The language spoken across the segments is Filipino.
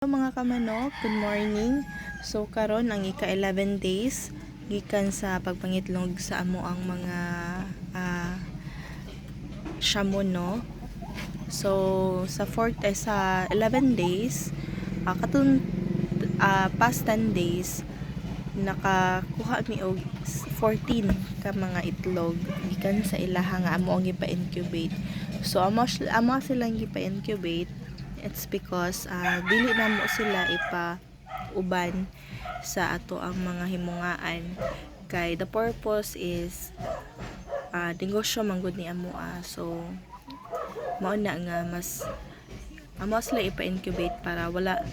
Hello mga kamanok, good morning. So karon ang ika-11 days gikan sa pagpangitlog sa amo ang mga shamon, no. So sa sa 11 days katong past 10 days nakakuha mi og 14 ka mga itlog gikan sa ilaha nga amo ang gipa-incubate. So amo silang gipa-incubate. It's because dili na mo sila ipa-uban sa ato ang mga himungaan kay the purpose is negosyo man gud ni amo so mao na nga mas amo sila ipa-incubate para wala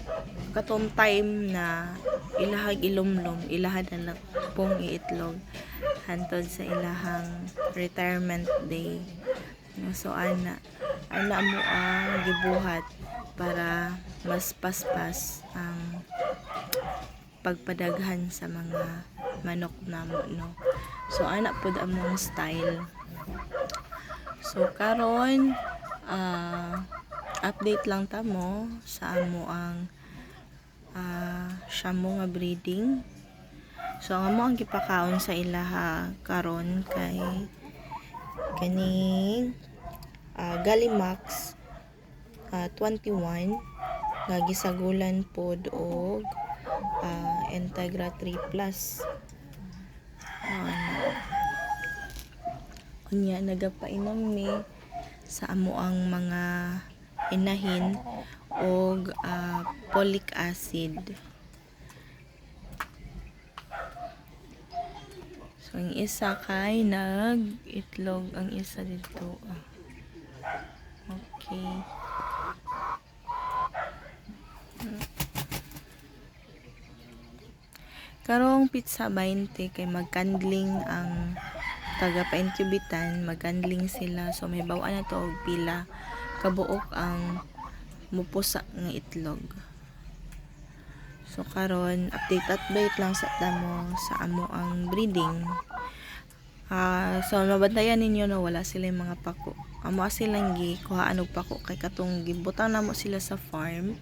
katong time na ilahang ilumlom ilahan na pong iitlog hantod sa ilahang retirement day. So ana mo ang gibuhat para mas paspas ang pagpadaghan sa mga manok namo, no. So ana pud among style. So karon update lang ta mo sa amo ang shamo nga breeding. So ang amo ang gipakaon sa ilaha karon kay kaning Gallimax 21 nga gisagulan pod og Integra 3 Plus. Unya nagapainom mi sa amo ang mga inahin og folic acid. So ang isa kay nag-itlog ang isa dito. Okay. Karong pizza 20 kay magkandling ang taga pa-incubitan, magkandling sila. So may bawaan na to og pila kabuok ang mupusa nga itlog. So karon update lang sa tamo sa amo ang breeding. So mabantayan ninyo na wala sila mga pako. Amo silang gikuhaan og pako kay katong gibutang namo sila sa farm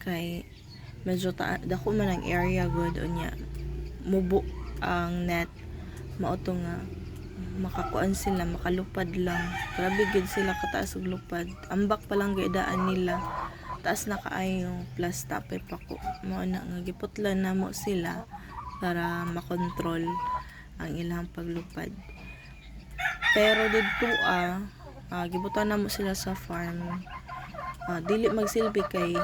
kay medyo dako man ang area good unya mubo ang net mao to nga makakuan sila makalupad lang. Grabe gid sila kataas og lupad. Ambak pa lang gaidaan nila. Taas na kaayo plus tapay pako. Mao na nga giputlan namo sila para makontrol ang ilang paglupad. Pero didto gibutan namo sila sa farm. Dili magsilbi kay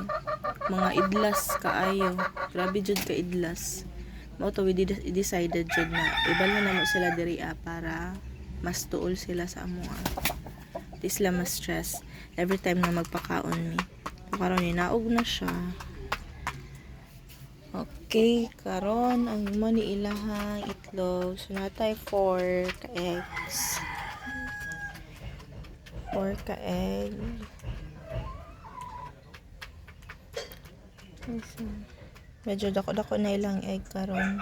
mga idlas kaayo. Grabe jud ka idlas. Mao to we decided jud na ibalo na mo sila diri para mas tuol sila sa amo. Di sila mas stress every time na magpakaon mi. Karon ni naog na siya. Okay, karon ang imo ni ilahang itlog. So natay 4 ka eggs. 4 ka egg. Medyo dako-dako na ilang egg karon.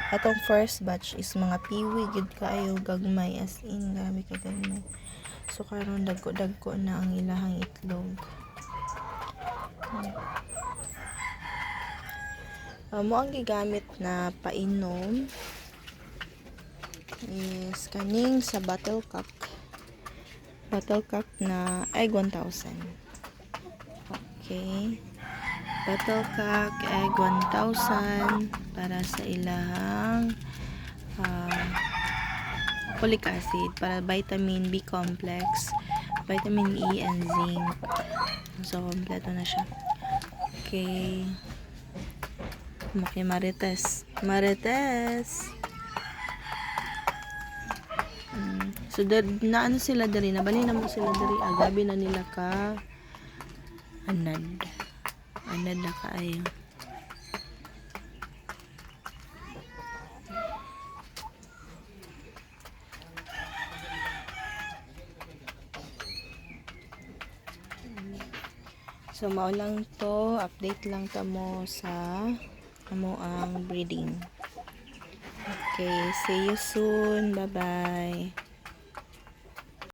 Atong first batch is mga piwi gid kaayo gagmay as in grabe ka gagmay. So karon dagko na ang ilahang itlog. Mo ang gigamit na painom is kaning sa bottle cup na egg 1000. Okay, bottle cup egg 1000 para sa ilahang folic acid para vitamin B complex, vitamin E and zinc. So kompleto na siya. Okay, Marites. So na sila diri, nabali na mo sila diri, agabi na nila ka anad na kaayo. So mao lang to, update lang ta mo sa amo ang breeding. Okay, see you soon. Bye-bye.